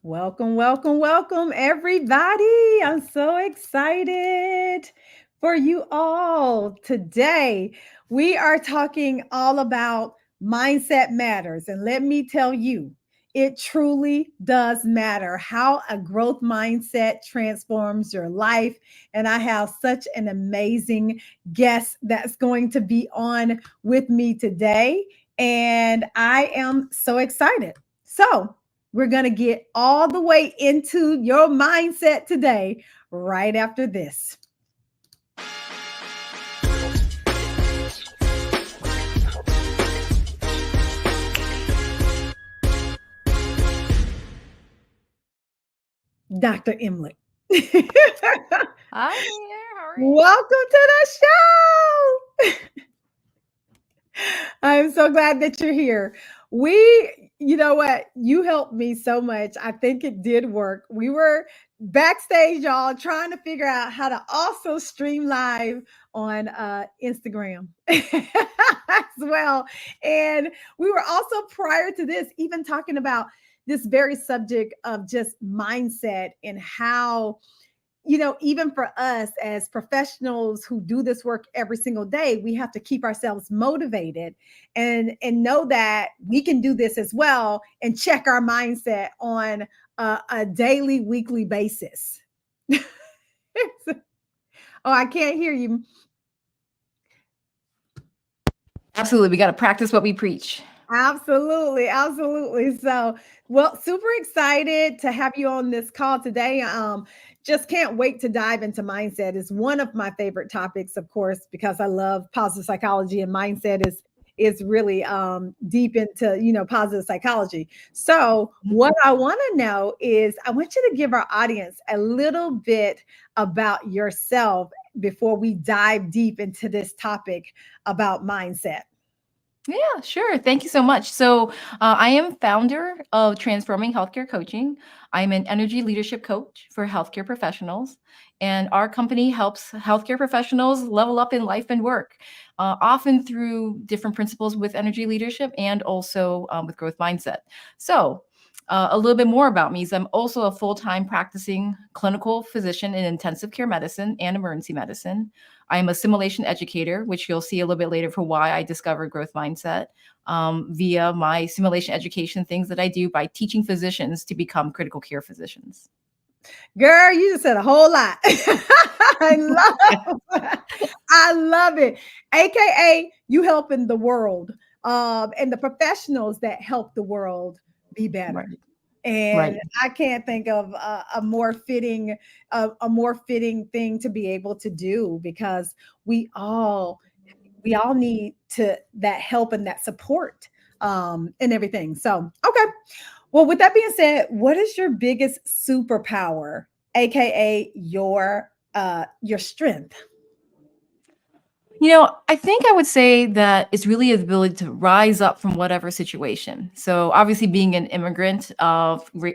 Welcome, welcome, welcome, everybody. I'm so excited for you all. Today, we are talking all about mindset matters. And let me tell you, it truly does matter how a growth mindset transforms your life. And I have such an amazing guest that's going to be on with me today. And I am so excited. So, we're going to get all the way into your mindset today, right after this. Dr. Emlet. Hi there. How are you? Welcome to the show. I'm so glad that you're here. You know what? You helped me so much. I think it did work. We were backstage, y'all, trying to figure out how to also stream live on Instagram as well. And we were also, prior to this, even talking about this very subject of just mindset and how, even for us as professionals who do this work every single day, we have to keep ourselves motivated and know that we can do this as well and check our mindset on a daily, weekly basis. Oh, I can't hear you. Absolutely. We got to practice what we preach. Absolutely, absolutely. So, well, super excited to have you on this call today. Just can't wait to dive into mindset. It's one of my favorite topics, of course, because I love positive psychology and mindset is really deep into positive psychology. So, what I want to know is I want you to give our audience a little bit about yourself before we dive deep into this topic about mindset. Yeah, sure. Thank you so much. So, I am founder of Transforming Healthcare Coaching. I'm an energy leadership coach for healthcare professionals, and our company helps healthcare professionals level up in life and work, often through different principles with energy leadership and also with growth mindset. So, a little bit more about me is I'm also a full-time practicing clinical physician in intensive care medicine and emergency medicine. I am a simulation educator, which you'll see a little bit later for why I discovered growth mindset via my simulation education things that I do by teaching physicians to become critical care physicians. Girl, you just said a whole lot. I love it. AKA you helping the world, and the professionals that help the world be better. Right. And Right. I can't think of a more fitting thing to be able to do because we all we all need to that help and that support and everything. So, okay. Well, with that being said, what is your biggest superpower, aka your strength? I think I would say that it's really the ability to rise up from whatever situation. So obviously, being an immigrant,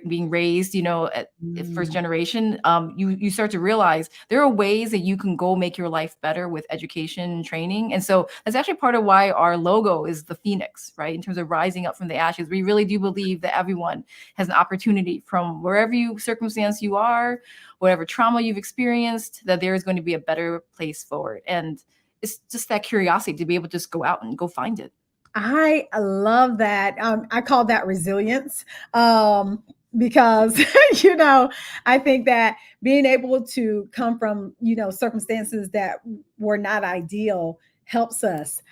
being raised, at first Mm. generation, you start to realize there are ways that you can go make your life better with education and training. And so that's actually part of why our logo is the phoenix, right? In terms of rising up from the ashes, we really do believe that everyone has an opportunity from wherever circumstance you are, whatever trauma you've experienced, that there is going to be a better place forward. And it's just that curiosity to be able to just go out and go find it. I love that. I call that resilience, because I think that being able to come from circumstances that were not ideal helps us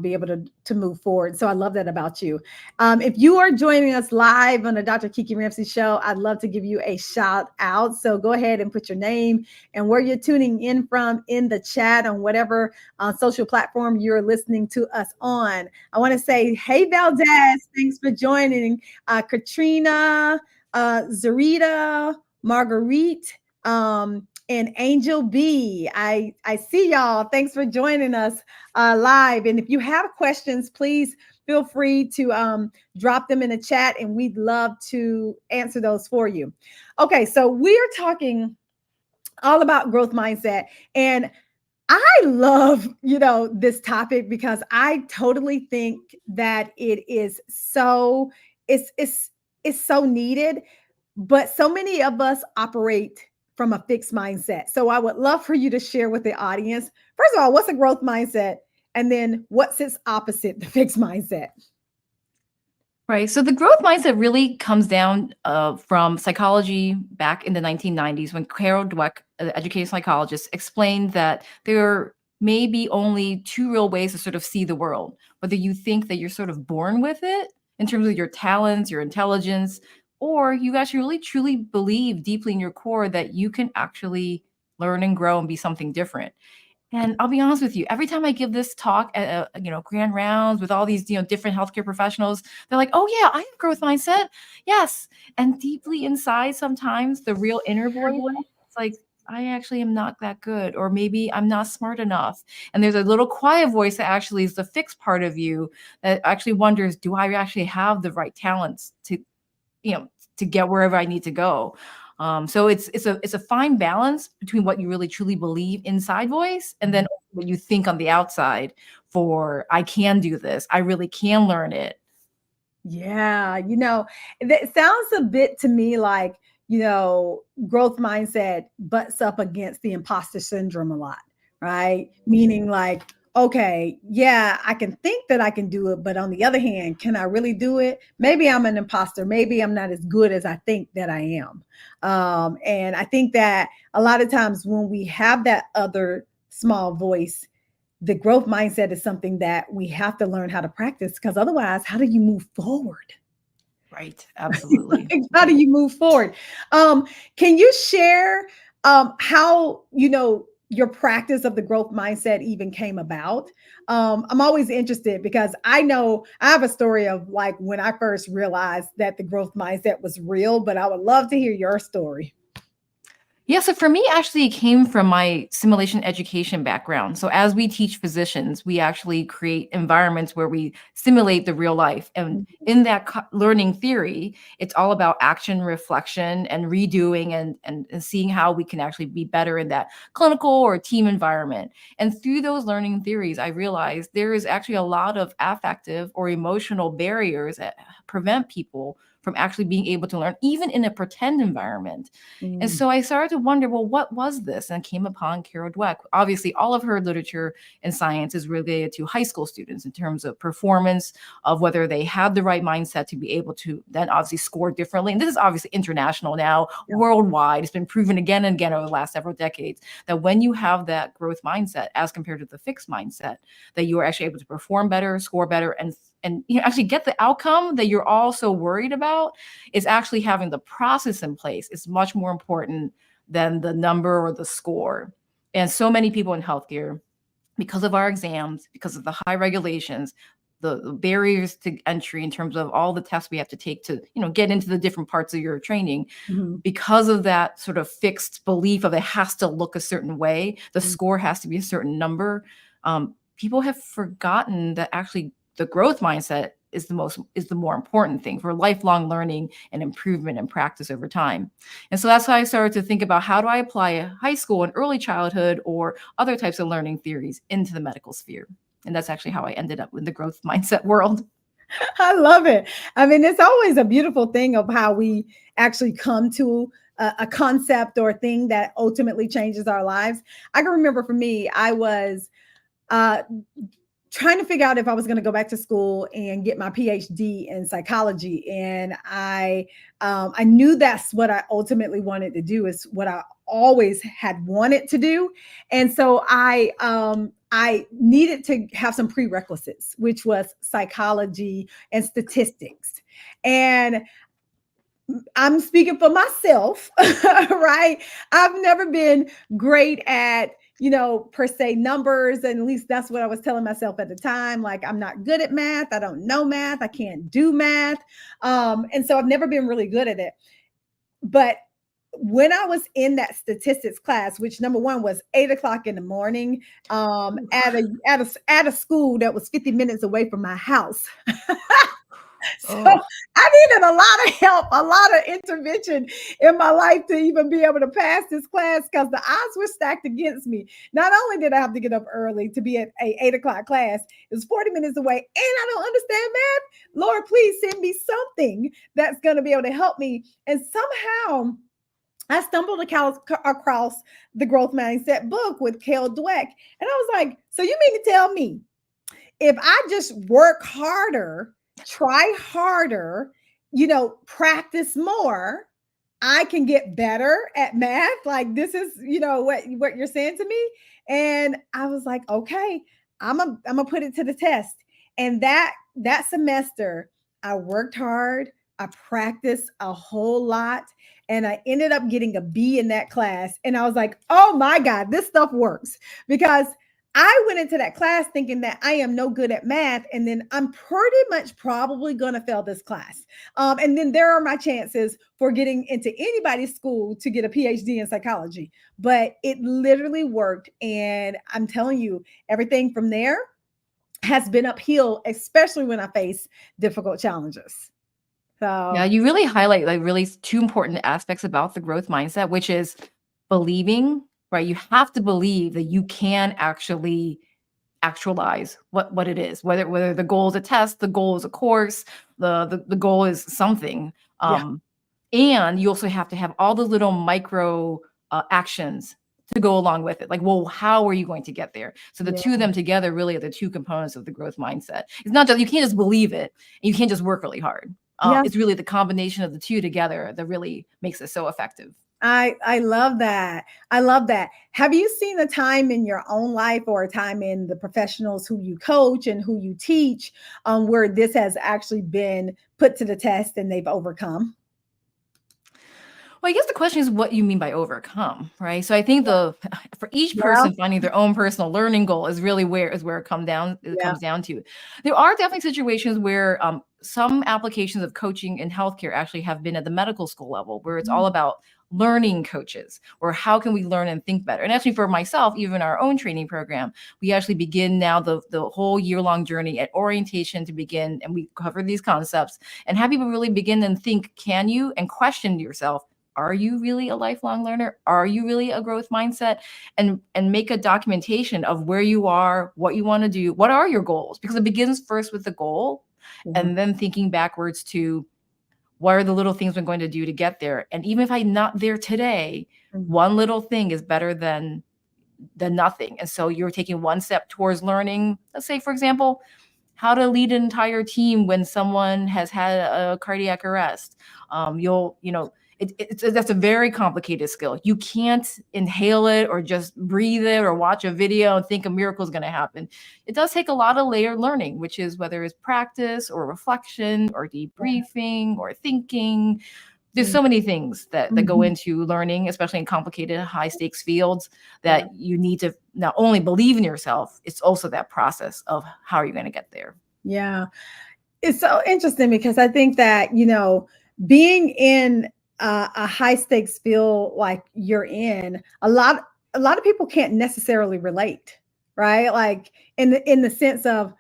be able to move forward. So I love that about you. If you are joining us live on the Dr. Kiki Ramsey Show, I'd love to give you a shout out. So go ahead and put your name and where you're tuning in from in the chat on whatever social platform you're listening to us on. I want to say, hey, Valdez, thanks for joining. Katrina, Zarita, Marguerite, and Angel B. I see y'all. Thanks for joining us live. And if you have questions, please feel free to drop them in the chat, and we'd love to answer those for you. Okay, so we're talking all about growth mindset, and I love, this topic because I totally think that it's so needed, but so many of us operate from a fixed mindset. So I would love for you to share with the audience, first of all, what's a growth mindset? And then what's its opposite, the fixed mindset? Right. So the growth mindset really comes down from psychology back in the 1990s when Carol Dweck, an educational psychologist, explained that there may be only two real ways to sort of see the world. Whether you think that you're sort of born with it in terms of your talents, your intelligence, or you actually really truly believe deeply in your core that you can actually learn and grow and be something different. And I'll be honest with you, every time I give this talk at grand rounds with all these different healthcare professionals, they're like, "Oh yeah, I have growth mindset, yes." And deeply inside, sometimes the real inner voice, it's like, I actually am not that good, or maybe I'm not smart enough. And there's a little quiet voice that actually is the fixed part of you that actually wonders, do I actually have the right talents you know, to get wherever I need to go. So it's a fine balance between what you really truly believe inside voice and then what you think on the outside for I can do this. I really can learn it. Yeah, that sounds a bit to me like, growth mindset butts up against the imposter syndrome a lot, right? Meaning like, okay, yeah, I can think that I can do it, but on the other hand, can I really do it? Maybe I'm an imposter. Maybe I'm not as good as I think that I am. And I think that a lot of times when we have that other small voice, the growth mindset is something that we have to learn how to practice, because otherwise, how do you move forward? Right. Absolutely. Like, how do you move forward? Can you share how your practice of the growth mindset even came about? I'm always interested because I know I have a story of like when I first realized that the growth mindset was real, but I would love to hear your story. Yeah, so for me, actually, it came from my simulation education background. So as we teach physicians, we actually create environments where we simulate the real life. And in that learning theory, it's all about action, reflection, and redoing and seeing how we can actually be better in that clinical or team environment. And through those learning theories, I realized there is actually a lot of affective or emotional barriers that prevent people from actually being able to learn, even in a pretend environment. And Mm, so I started to wonder, well, what was this? And I came upon Carol Dweck. Obviously, all of her literature and science is related to high school students in terms of performance, of whether they had the right mindset to be able to then obviously score differently. And this is obviously international now, yeah. worldwide. It's been proven again and again over the last several decades that when you have that growth mindset, as compared to the fixed mindset, that you are actually able to perform better, score better, and actually get the outcome that you're all so worried about. Is actually having the process in place is much more important than the number or the score. And so many people in healthcare, because of our exams, because of the high regulations, the barriers to entry in terms of all the tests we have to take to get into the different parts of your training, Mhm. because of that sort of fixed belief of it has to look a certain way, the Mm. score has to be a certain number. People have forgotten that actually the growth mindset is the more important thing for lifelong learning and improvement and practice over time. And so that's why I started to think about, how do I apply high school and early childhood or other types of learning theories into the medical sphere? And that's actually how I ended up in the growth mindset world. I love it. I mean, it's always a beautiful thing of how we actually come to a concept or a thing that ultimately changes our lives. I can remember for me, I was uh, trying to figure out if I was going to go back to school and get my PhD in psychology, and I knew that's what I ultimately wanted to do. Is what I always had wanted to do, and so I needed to have some prerequisites, which was psychology and statistics, and I'm speaking for myself, right? I've never been great at, per se numbers. And at least that's what I was telling myself at the time. Like, I'm not good at math. I don't know math. I can't do math. And so I've never been really good at it. But when I was in that statistics class, which number one was 8 o'clock in the morning, at a school that was 50 minutes away from my house. So Oh, I needed a lot of help, a lot of intervention in my life to even be able to pass this class because the odds were stacked against me. Not only did I have to get up early to be at a 8 o'clock class, it was 40 minutes away, and I don't understand math. Lord, please send me something that's going to be able to help me. And somehow I stumbled across the Growth Mindset book with Kel Dweck. And I was like, so you mean to tell me if I just work harder, try harder, practice more, I can get better at math. Like this is, what you're saying to me. And I was like, okay, I'm gonna put it to the test. And that semester, I worked hard, I practiced a whole lot, and I ended up getting a B in that class. And I was like, oh my God, this stuff works because I went into that class thinking that I am no good at math, and then I'm pretty much probably going to fail this class. And then there are my chances for getting into anybody's school to get a PhD in psychology. But it literally worked. And I'm telling you, everything from there has been uphill, especially when I face difficult challenges. yeah, So, you really highlight like really two important aspects about the growth mindset, which is believing, right? You have to believe that you can actually actualize what it is, whether the goal is a test, the goal is a course, the goal is something. yeah, Um, and you also have to have all the little micro actions to go along with it. Like, well, how are you going to get there? So the yeah, two of them together really are the two components of the growth mindset. It's not just you can't just believe it, and you can't just work really hard. yeah. It's really the combination of the two together that really makes it so effective. I love that. I love that. Have you seen a time in your own life or a time in the professionals who you coach and who you teach where this has actually been put to the test and they've overcome? Well, I guess the question is what you mean by overcome, right? So I think the for each Yeah, person finding their own personal learning goal is really where it yeah, comes down to. There are definitely situations where some applications of coaching in healthcare actually have been at the medical school level, where it's mhm, all about learning coaches or how can we learn and think better. And actually for myself, even our own training program, we actually begin now the whole year-long journey at orientation to begin, and we cover these concepts and have people really begin and think, can you, and question yourself, are you really a lifelong learner? Are you really a growth mindset? And make a documentation of where you are, what you want to do, what are your goals? Because it begins first with the goal yeah, and then thinking backwards to what are the little things I'm going to do to get there? And even if I'm not there today, mhm, one little thing is better than nothing. And so you're taking one step towards learning, let's say, for example, how to lead an entire team when someone has had a cardiac arrest. That's a very complicated skill. You can't inhale it or just breathe it or watch a video and think a miracle is going to happen. It does take a lot of layered learning, which is whether it's practice or reflection or debriefing or thinking. There's yeah, so many things that go mhm, into learning, especially in complicated, high stakes fields, yeah. that you need to not only believe in yourself, it's also that process of how are you going to get there. Yeah. It's so interesting because I think that, being in a high stakes field like you're in, a lot of people can't necessarily relate, right? Like in the sense of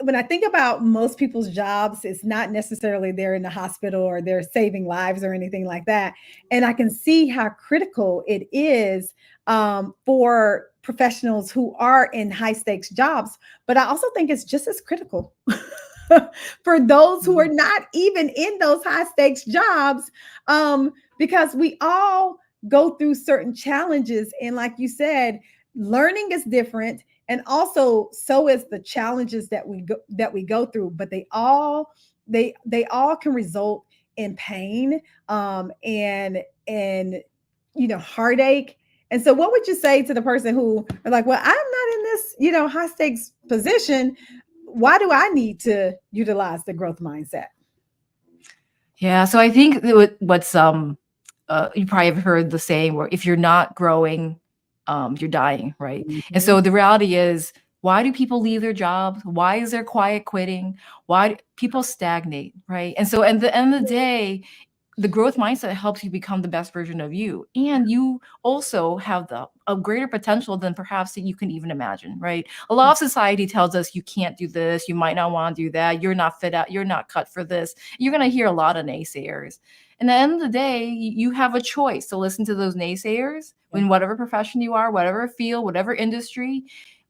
when I think about most people's jobs, it's not necessarily they're in the hospital or they're saving lives or anything like that. And I can see how critical it is for professionals who are in high stakes jobs. But I also think it's just as critical for those who are Mhm. not even in those high stakes jobs, because we all go through certain challenges. And like you said, learning is different, and also so is the challenges that we go through. But they all can result in pain, and heartache. And so what would you say to the person who are like, well, I'm not in this high stakes position, why do I need to utilize the growth mindset? Yeah, so I think what's you probably have heard the saying where if you're not growing, you're dying, right? And Mhm. so the reality is, why do people leave their jobs? Why is there quiet quitting? Why do people stagnate, right? And so at the end of the day, the growth mindset helps you become the best version of you. And you also have a greater potential than perhaps that you can even imagine, right? A lot of society tells us you can't do this, you might not want to do that, you're not fit out, you're not cut for this. You're going to hear a lot of naysayers. And at the end of the day, you have a choice to listen to those naysayers in whatever profession you are, whatever field, whatever industry,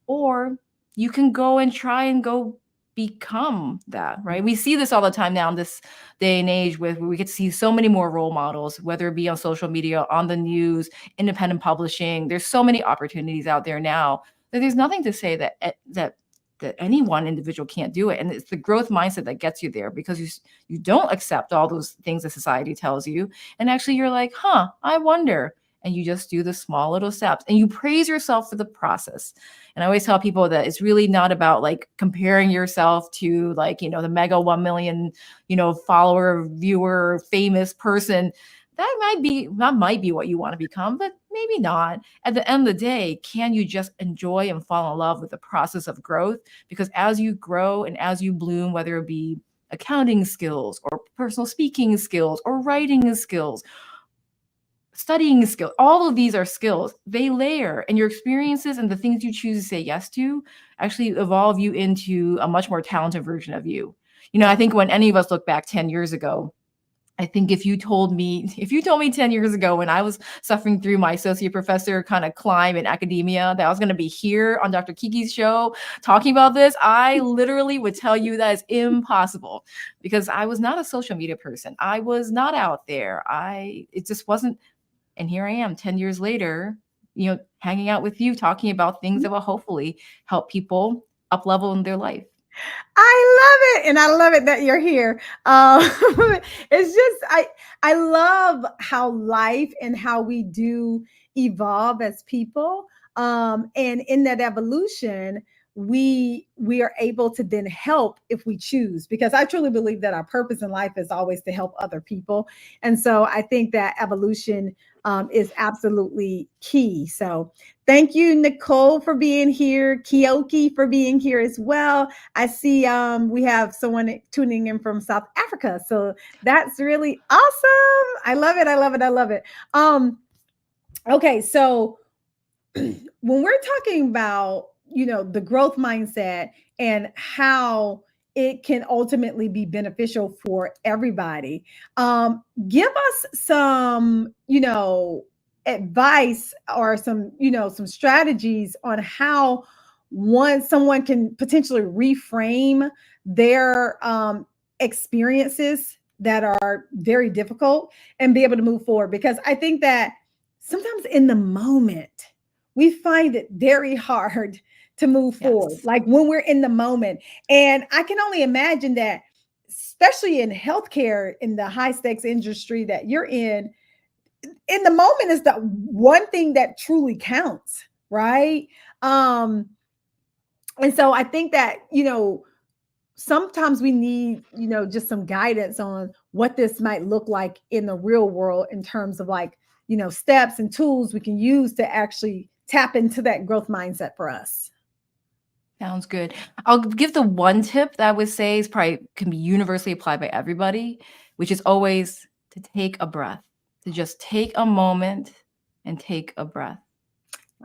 or you can go and try and go become that, right? We see this all the time now in this day and age with where we get to see so many more role models, whether it be on social media, on the news, independent publishing. There's so many opportunities out there now that there's nothing to say that any one individual can't do it. And it's the growth mindset that gets you there, because you don't accept all those things that society tells you. And actually you're like, I wonder. And you just do the small little steps and you praise yourself for the process. And I always tell people that it's really not about like comparing yourself to like, the mega 1 million, follower, viewer, famous person. That might be what you want to become, but maybe not. At the end of the day, can you just enjoy and fall in love with the process of growth? Because as you grow and as you bloom, whether it be accounting skills or personal speaking skills or writing skills, studying skills, all of these are skills. They layer, and your experiences and the things you choose to say yes to actually evolve you into a much more talented version of you. I think when any of us look back 10 years ago, I think if you told me 10 years ago when I was suffering through my associate professor kind of climb in academia that I was going to be here on Dr. Kiki's show talking about this, I literally would tell you that is impossible, because I was not a social media person. I was not out there. It just wasn't. And here I am 10 years later, hanging out with you, talking about things that will hopefully help people up level in their life. I love it. And I love it that you're here. It's just, I love how life and how we do evolve as people. And in that evolution, we are able to then help if we choose, because I truly believe that our purpose in life is always to help other people. And so I think that evolution is absolutely key. So thank you, Nicole, for being here. Kioki for being here as well. I see we have someone tuning in from South Africa. So that's really awesome. I love it. I love it. I love it. Okay, so when we're talking about, the growth mindset and how it can ultimately be beneficial for everybody, give us some, advice or some, some strategies on how someone can potentially reframe their experiences that are very difficult and be able to move forward. Because I think that sometimes in the moment, we find it very hard to move forward, like when we're in the moment. And I can only imagine that, especially in healthcare, in the high stakes industry that you're in the moment is the one thing that truly counts, right? And so I think that, sometimes we need, just some guidance on what this might look like in the real world in terms of like, steps and tools we can use to actually tap into that growth mindset for us. Sounds good. I'll give the one tip that I would say is probably can be universally applied by everybody, which is always to take a breath, to just take a moment and take a breath.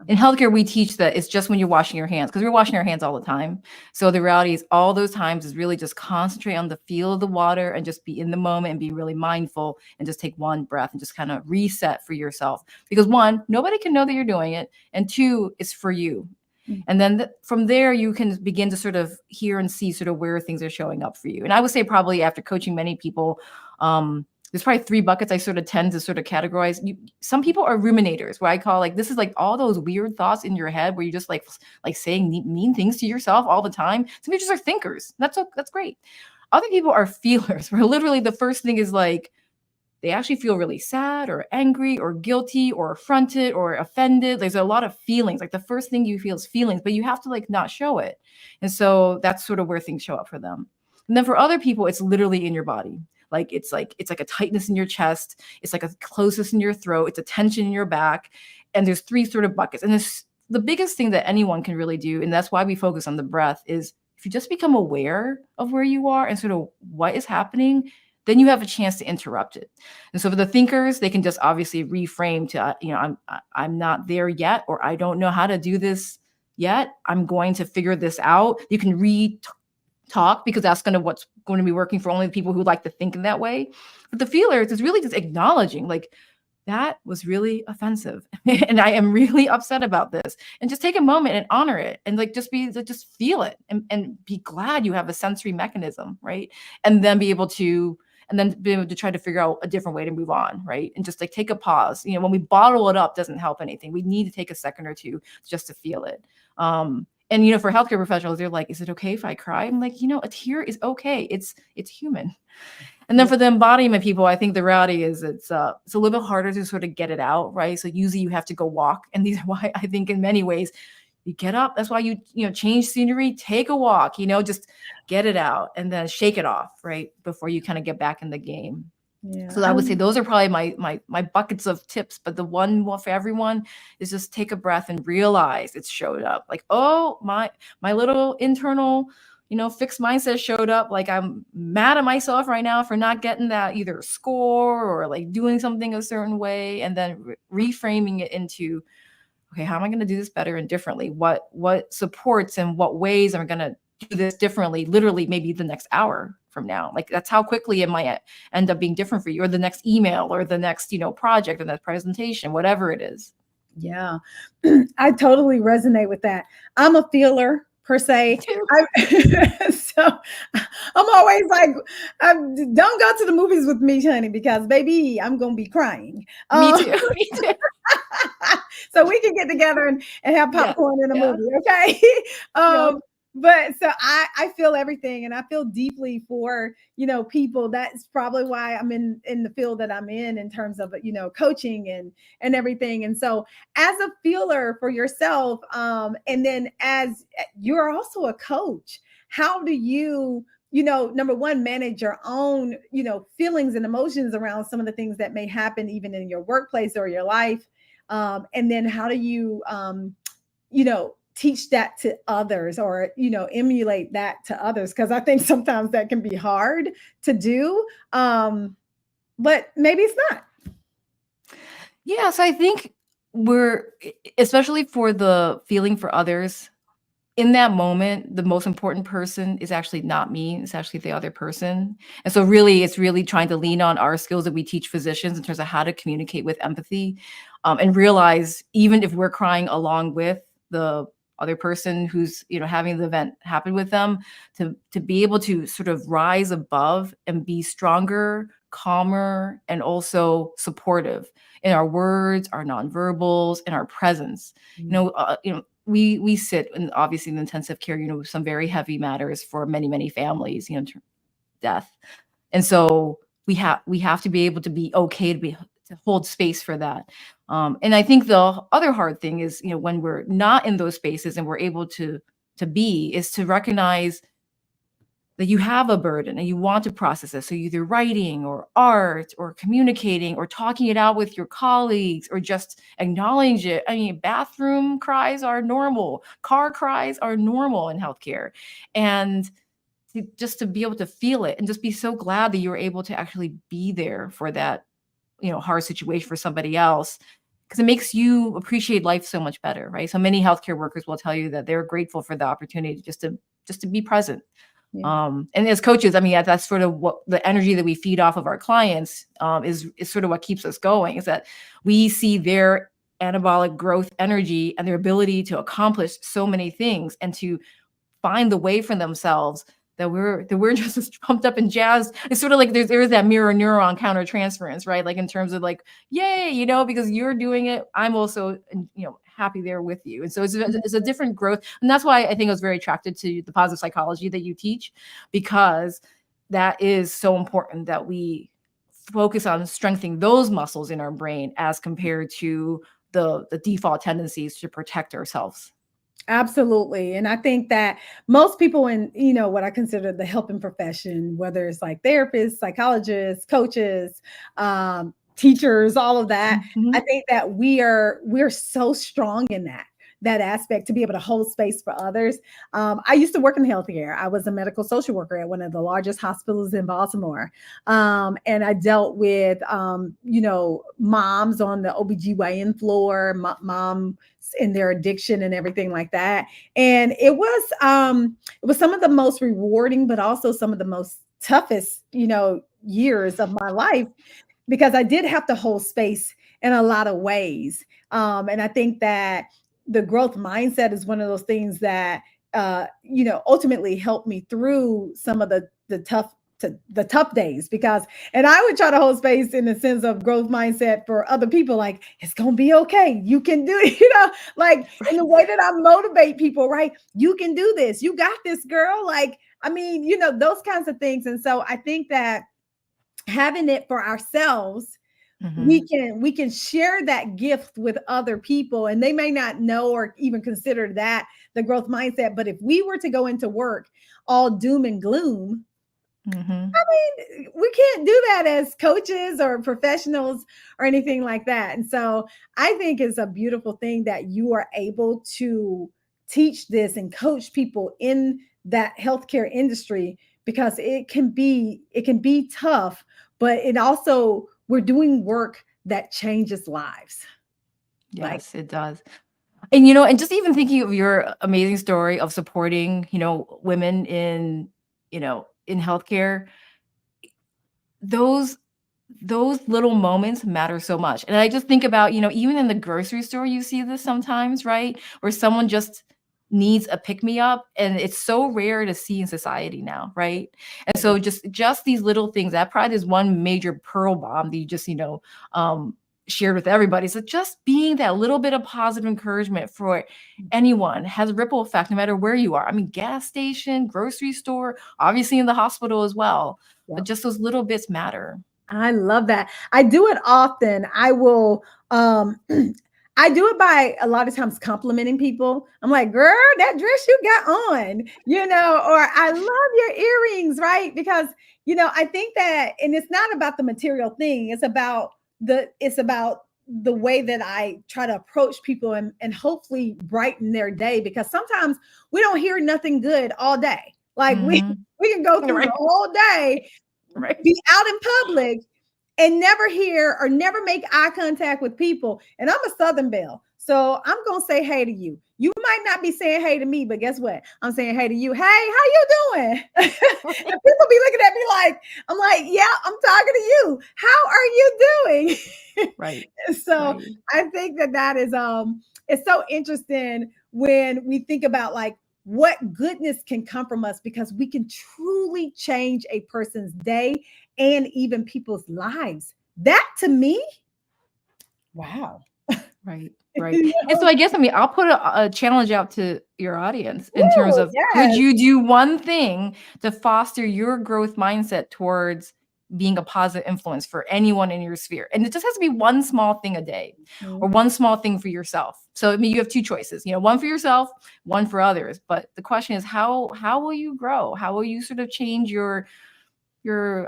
In healthcare, we teach that it's just when you're washing your hands, because we're washing our hands all the time. So the reality is all those times is really just concentrate on the feel of the water and just be in the moment and be really mindful and just take one breath and just kind of reset for yourself. Because one, nobody can know that you're doing it. And two, it's for you. And then from there, you can begin to sort of hear and see sort of where things are showing up for you. And I would say probably after coaching many people, there's probably 3 buckets I sort of tend to sort of categorize. Some people are ruminators, where I call like, this is like all those weird thoughts in your head where you just like saying mean things to yourself all the time. Some people just are thinkers. That's great. Other people are feelers, where literally the first thing is like, they actually feel really sad or angry or guilty or affronted or offended. There's a lot of feelings. Like the first thing you feel is feelings, but you have to like not show it. And so that's sort of where things show up for them. And then for other people, it's literally in your body. Like it's like a tightness in your chest. It's like a closeness in your throat. It's a tension in your back. And there's 3 sort of buckets. And the biggest thing that anyone can really do, and that's why we focus on the breath, is if you just become aware of where you are and sort of what is happening, then you have a chance to interrupt it. And so for the thinkers, they can just obviously reframe to, I'm not there yet, or I don't know how to do this yet. I'm going to figure this out. You can talk, because that's what's going to be working for only the people who like to think in that way. But the feelers is really just acknowledging, like, that was really offensive and I am really upset about this, and just take a moment and honor it, and like just feel it, and be glad you have a sensory mechanism, right? And then be able to try to figure out a different way to move on, right? And just like take a pause. When we bottle it up, doesn't help anything. We need to take a second or two just to feel it. And for healthcare professionals, they're like, is it okay if I cry? I'm like, a tear is okay. It's human. And then for the embodiment people, I think the reality is it's a little bit harder to sort of get it out, right? So usually you have to go walk. And these are why I think in many ways you get up. That's why you change scenery, take a walk, just get it out and then shake it off, right? Before you kind of get back in the game. Yeah. So I would say those are probably my buckets of tips, but the one for everyone is just take a breath and realize it's showed up. Like, oh, my little internal fixed mindset showed up. Like, I'm mad at myself right now for not getting that either score or like doing something a certain way, and then reframing it into, okay, how am I going to do this better and differently? What supports and what ways am I going to do this differently? Literally, maybe the next hour from now. Like, that's how quickly it might end up being different for you, or the next email, or the next project, or that presentation, whatever it is. Yeah, I totally resonate with that. I'm a feeler per se. So I'm always like, don't go to the movies with me, honey, because baby, I'm gonna be crying. Me too. Me too. So we can get together and have popcorn in a movie, okay? But so I feel everything, and I feel deeply for, people. That's probably why I'm in the field that I'm in terms of, coaching and everything. And so as a feeler for yourself, and then as you're also a coach, how do you, number one, manage your own, feelings and emotions around some of the things that may happen even in your workplace or your life? And then how do you, teach that to others, or emulate that to others? Because I think sometimes that can be hard to do, but maybe it's not. Yeah, so I think especially for the feeling for others, in that moment, the most important person is actually not me. It's actually the other person. And so really, it's really trying to lean on our skills that we teach physicians in terms of how to communicate with empathy, and realize, even if we're crying along with the other person who's having the event happen with them, to be able to sort of rise above and be stronger, calmer, and also supportive in our words, our nonverbals, and our presence. We sit in, obviously, in intensive care, some very heavy matters for many, many families, death. And so we have to be able to be okay to hold space for that. And I think the other hard thing is, when we're not in those spaces and we're able to be, is to recognize that you have a burden and you want to process it. So either writing or art or communicating or talking it out with your colleagues, or just acknowledge it. I mean, bathroom cries are normal. Car cries are normal in healthcare. And just to be able to feel it, and just be so glad that you were able to actually be there for that, hard situation for somebody else, because it makes you appreciate life so much better, right? So many healthcare workers will tell you that they're grateful for the opportunity just to be present. Yeah. And as coaches, I mean, that's sort of what the energy that we feed off of our clients is sort of what keeps us going, is that we see their anabolic growth energy and their ability to accomplish so many things and to find the way for themselves, that we're just as pumped up and jazzed. It's sort of like there's that mirror neuron countertransference, right? Like, in terms of like, yay, because you're doing it, I'm also, happy there with you. And so it's a different growth. And that's why I think I was very attracted to the positive psychology that you teach, because that is so important, that we focus on strengthening those muscles in our brain as compared to the default tendencies to protect ourselves. Absolutely. And I think that most people in, what I consider the helping profession, whether it's like therapists, psychologists, coaches, teachers, all of that, I think that we're so strong in that that aspect to be able to hold space for others. I used to work in healthcare. I was a medical social worker at one of the largest hospitals in Baltimore. And I dealt with, moms on the OBGYN floor, moms in their addiction and everything like that. And it was some of the most rewarding, but also some of the most toughest, years of my life, because I did have to hold space in a lot of ways. And I think that the growth mindset is one of those things that ultimately helped me through some of the tough days, because and I would try to hold space in the sense of growth mindset for other people, like it's gonna be okay, you can do it, like in the way that I motivate people, right? You can do this, you got this, girl. Like, I mean, those kinds of things. And so I think that having it for ourselves, we can share that gift with other people, and they may not know or even consider that the growth mindset. But if we were to go into work all doom and gloom, we can't do that as coaches or professionals or anything like that. And so I think it's a beautiful thing that you are able to teach this and coach people in that healthcare industry, because it can be tough, but it also, we're doing work that changes lives. Like, Yes, it does. And and just even thinking of your amazing story of supporting, women in healthcare, those those little moments matter so much. And I just think about, even in the grocery store, you see this sometimes, right? Where someone just needs a pick me up, and it's so rare to see in society now, right? And so just these little things, that probably is one major pearl bomb that you just, shared with everybody. So just being that little bit of positive encouragement for anyone has a ripple effect no matter where you are. I mean, gas station, grocery store, obviously in the hospital as well. But just those little bits matter. I love that. I do it often. I will I do it by a lot of times complimenting people. I'm like, girl, that dress you got on, or I love your earrings, right? Because, I think that, and it's not about the material thing, it's about the way that I try to approach people, and hopefully brighten their day, because sometimes we don't hear nothing good all day. Like we can go through Right. the whole day, Right. be out in public, and never hear or never make eye contact with people. And I'm a Southern belle, so I'm gonna say hey to you. You might not be saying hey to me, but guess what? I'm saying hey to you. Hey, how you doing? And people be looking at me like, I'm like, yeah, I'm talking to you. How are you doing? Right. So Right. I think that is it's so interesting when we think about like what goodness can come from us, because we can truly change a person's day and even people's lives. That to me, wow. Right. Right. And so I guess, I'll put a challenge out to your audience in terms Ooh, of, could yes. you do one thing to foster your growth mindset towards being a positive influence for anyone in your sphere? And it just has to be one small thing a day, or one small thing for yourself. So you have two choices, one for yourself, one for others. But the question is, how will you grow? How will you sort of change your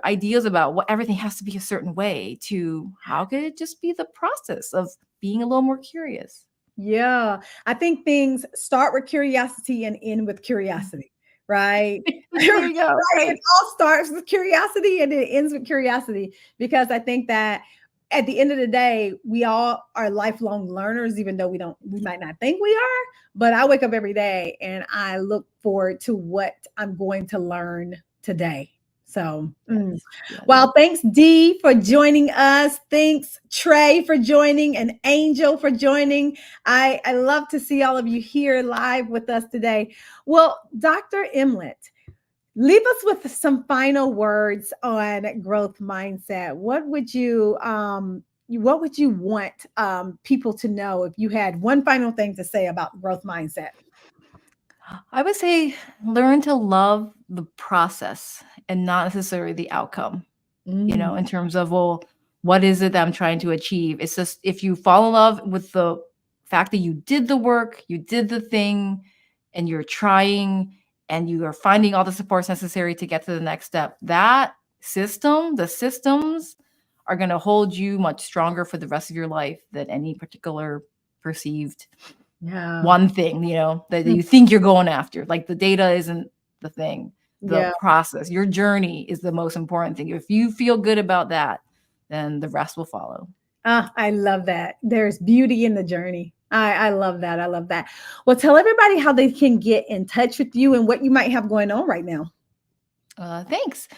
ideas about what everything has to be a certain way, to how could it just be the process of being a little more curious? Yeah, I think things start with curiosity and end with curiosity, right? There you go. Right. It Right. all starts with curiosity and it ends with curiosity, because I think that at the end of the day, we all are lifelong learners, even though we might not think we are. But I wake up every day and I look forward to what I'm going to learn today. So, Yes. Yes. well, thanks, Dee, for joining us. Thanks, Trey, for joining, and Angel for joining. I love to see all of you here live with us today. Well, Dr. Emlet, leave us with some final words on growth mindset. What would you want people to know if you had one final thing to say about growth mindset? I would say learn to love the process and not necessarily the outcome, Mm, in terms of, well, what is it that I'm trying to achieve? It's just, if you fall in love with the fact that you did the work, you did the thing, and you're trying, and you are finding all the supports necessary to get to the next step, the systems are going to hold you much stronger for the rest of your life than any particular perceived Yeah. one thing, that Mm. you think you're going after. Like the data isn't the thing. The Yeah. process, your journey is the most important thing. If you feel good about that, then the rest will follow. Ah, I love that. There's beauty in the journey. I love that. I love that. Well, tell everybody how they can get in touch with you and what you might have going on right now. Thanks.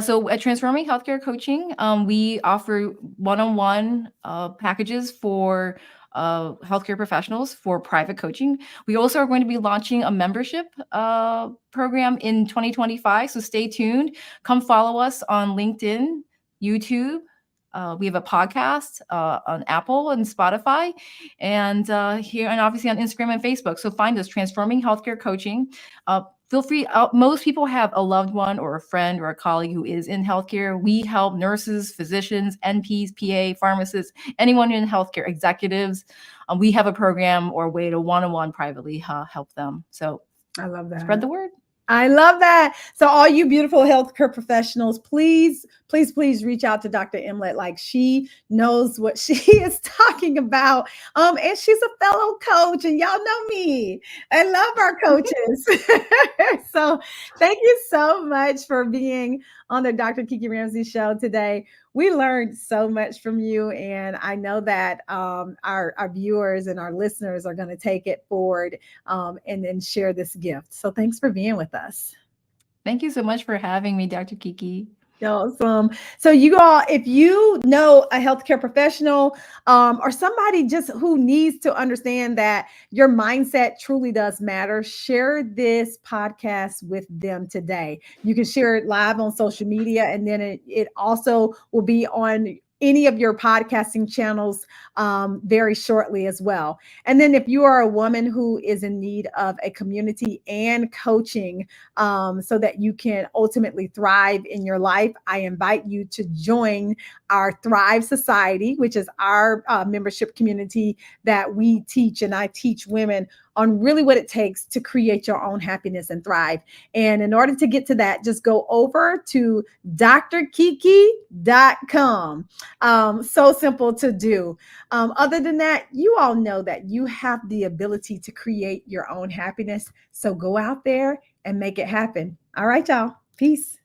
So at Transforming Healthcare Coaching, we offer one-on-one packages for healthcare professionals for private coaching. We also are going to be launching a membership program in 2025. So stay tuned. Come follow us on LinkedIn, YouTube. We have a podcast on Apple and Spotify, and here and obviously on Instagram and Facebook. So find us, Transforming Healthcare Coaching. Feel free. Most people have a loved one or a friend or a colleague who is in healthcare. We help nurses, physicians, NPs, PA, pharmacists, anyone in healthcare, executives. We have a program or a way to one-on-one privately help them. So I love spread that. the word. I love that. So, all you beautiful healthcare professionals, please, please, please reach out to Dr. Emlet. Like, she knows what she is talking about. And she's a fellow coach, and y'all know me. I love our coaches. So, thank you so much for being on the Dr. Kiki Ramsey Show today. We learned so much from you, and I know that our viewers and our listeners are going to take it forward and then share this gift. So thanks for being with us. Thank you so much for having me, Dr. Kiki. Awesome. So you all, if you know a healthcare professional or somebody just who needs to understand that your mindset truly does matter, share this podcast with them today. You can share it live on social media, and then it also will be on any of your podcasting channels very shortly as well. And then if you are a woman who is in need of a community and coaching so that you can ultimately thrive in your life, I invite you to join our Thrive Society, which is our membership community that we teach, and I teach women on really what it takes to create your own happiness and thrive. And in order to get to that, just go over to drkiki.com. So simple to do. Other than that, you all know that you have the ability to create your own happiness. So go out there and make it happen. All right, y'all. Peace.